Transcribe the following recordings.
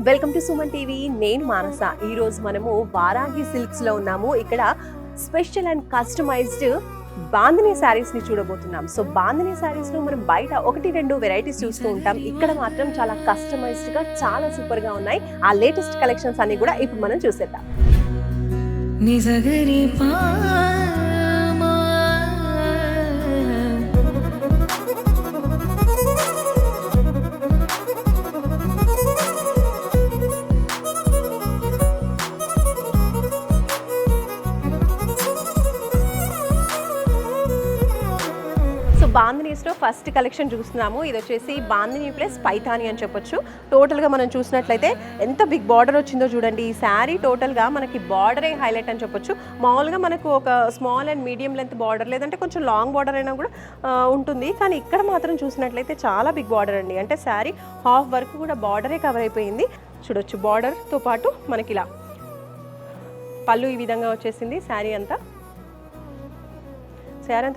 Welcome to Suman TV. నేను మానస. ఈ రోజు మనము వారాహి సిల్క్స్ లో ఉన్నాము. ఇక్కడ special and customized bandhani sarees ని చూడబోతున్నాం. సో బాందినీ శారీస్ లో మనం బయట 1-2 వెరైటీస్ చూస్తూ ఉంటాం. ఇక్కడ మాత్రం చాలా కస్టమైజ్డ్ గా చాలా సూపర్ గా ఉన్నాయి. ఆ లేటెస్ట్ కలెక్షన్స్ అన్ని కూడా ఇప్పుడు మనం చూసేద్దాం. బాందినీస్లో ఫస్ట్ కలెక్షన్ చూస్తున్నాము. ఇది వచ్చేసి బాందినీ ప్లస్ పైతాని అని చెప్పొచ్చు. టోటల్గా మనం చూసినట్లయితే ఎంత బిగ్ బార్డర్ వచ్చిందో చూడండి. ఈ శారీ టోటల్గా మనకి బార్డరే హైలైట్ అని చెప్పొచ్చు. మామూలుగా మనకు ఒక small and medium length border లేదంటే కొంచెం లాంగ్ బార్డర్ అయినా కూడా ఉంటుంది. కానీ ఇక్కడ మాత్రం చూసినట్లయితే చాలా బిగ్ బార్డర్ అండి. అంటే శారీ హాఫ్ వరకు కూడా బార్డరే కవర్ అయిపోయింది. చూడొచ్చు బార్డర్తో పాటు మనకి ఇలా పళ్ళు ఈ విధంగా వచ్చేసింది. శారీ అంతా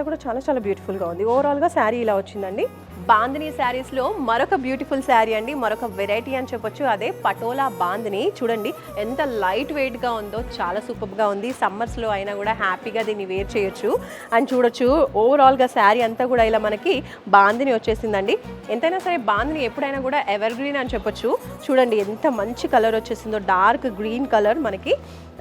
కూడా చాలా చాలా బ్యూటిఫుల్గా ఉంది. ఓవరాల్గా శారీ ఇలా వచ్చిందండి. బాందినీ శారీస్లో మరొక బ్యూటిఫుల్ శారీ అండి, మరొక వెరైటీ అని చెప్పొచ్చు. అదే పటోలా బాందినీ. చూడండి ఎంత లైట్ వెయిట్గా ఉందో, చాలా సూపర్గా ఉంది. సమ్మర్స్లో అయినా కూడా హ్యాపీగా దీన్ని వేర్ చేయొచ్చు. అండ్ చూడొచ్చు ఓవరాల్గా శారీ అంతా కూడా ఇలా మనకి బాందినీ వచ్చేసిందండి. ఎంతైనా సరే బాందినీ ఎప్పుడైనా కూడా ఎవర్ గ్రీన్ అని చెప్పొచ్చు. చూడండి ఎంత మంచి కలర్ వచ్చేసిందో, డార్క్ గ్రీన్ కలర్ మనకి.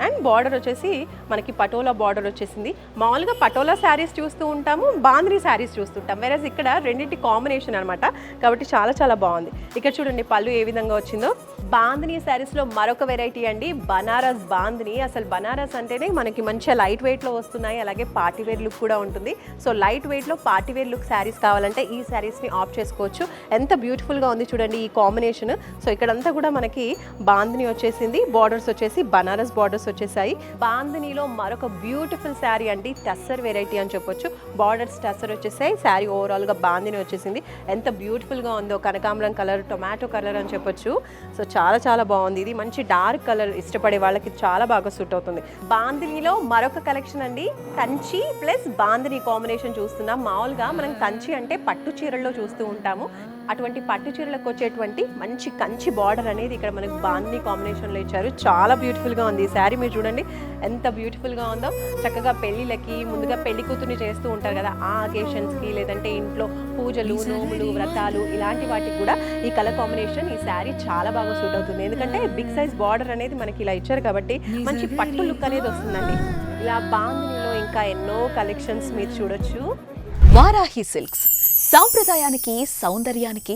అండ్ బార్డర్ వచ్చేసి మనకి పటోలా బార్డర్ వచ్చేసింది. మామూలుగా పటోలా శారీస్ చూస్తూ ఉంటాము, బాందినీ శారీస్ చూస్తుంటాం. వేరేస్ ఇక్కడ రెండింటి కాంబినేషన్ అనమాట. కాబట్టి చాలా చాలా బాగుంది. ఇక్కడ చూడండి పళ్ళు ఏ విధంగా వచ్చిందో. బాందినీ శారీస్లో మరొక వెరైటీ అండి, బనారస్ బాందినీ. అసలు బనారస్ అంటేనే మనకి మంచిగా లైట్ వెయిట్లో వస్తున్నాయి. అలాగే పార్టీవేర్ లుక్ కూడా ఉంటుంది. సో లైట్ వెయిట్లో పార్టీవేర్ లుక్ శారీస్ కావాలంటే ఈ శారీస్ని ఆప్ట్ చేసుకోవచ్చు. ఎంత బ్యూటిఫుల్గా ఉంది చూడండి ఈ కాంబినేషన్. సో ఇక్కడంతా కూడా మనకి బాందినీ వచ్చేసింది. బార్డర్స్ వచ్చేసి బనారస్ బార్డర్స్ వచ్చేసాయి. బాందినీలో మరొక బ్యూటిఫుల్ శారీ అండి, టస్సర్ వెరైటీ అని చెప్పొచ్చు. బార్డర్స్ టస్సర్ వచ్చేసాయి. శారీ ఓవరాల్గా బాందినీ వచ్చేసింది. ఎంత బ్యూటిఫుల్గా ఉందో, కనకాంబరం కలర్, టొమాటో కలర్ అని చెప్పొచ్చు. సో చాలా చాలా బాగుంది. ఇది మంచి డార్క్ కలర్ ఇష్టపడే వాళ్ళకి చాలా బాగా సూట్ అవుతుంది. బాందినీలో మరొక కలెక్షన్ అండి, కంచి ప్లస్ బాందినీ కాంబినేషన్ చూస్తున్నాం. మామూలుగా మనం కంచి అంటే పట్టు చీరల్లో చూస్తూ ఉంటాము. అటువంటి పట్టు చీరలకు వచ్చేటువంటి మంచి కంచి బార్డర్ అనేది ఇక్కడ మనకు బాందినీ కాంబినేషన్లో ఇచ్చారు. చాలా బ్యూటిఫుల్గా ఉంది ఈ శారీ. మీరు చూడండి ఎంత బ్యూటిఫుల్గా ఉందో. చక్కగా పెళ్ళిళ్ళకి ముందుగా పెళ్లి కూతుర్ని చేస్తూ ఉంటారు కదా, ఆ అకేషన్స్కి లేదంటే ఇంట్లో పూజలు, నోములు, వ్రతాలు ఇలాంటి వాటికి కూడా ఈ కలర్ కాంబినేషన్, ఈ శారీ చాలా బాగా సూట్ అవుతుంది. ఎందుకంటే బిగ్ సైజ్ బార్డర్ అనేది మనకి ఇలా ఇచ్చారు కాబట్టి మంచి పట్టు లుక్ అనేది వస్తుందండి. ఇలా బాందినీలో ఇంకా ఎన్నో కలెక్షన్స్ మీరు చూడొచ్చు. వారాహి సిల్క్స్ సాంప్రదాయానికి, సౌందర్యానికి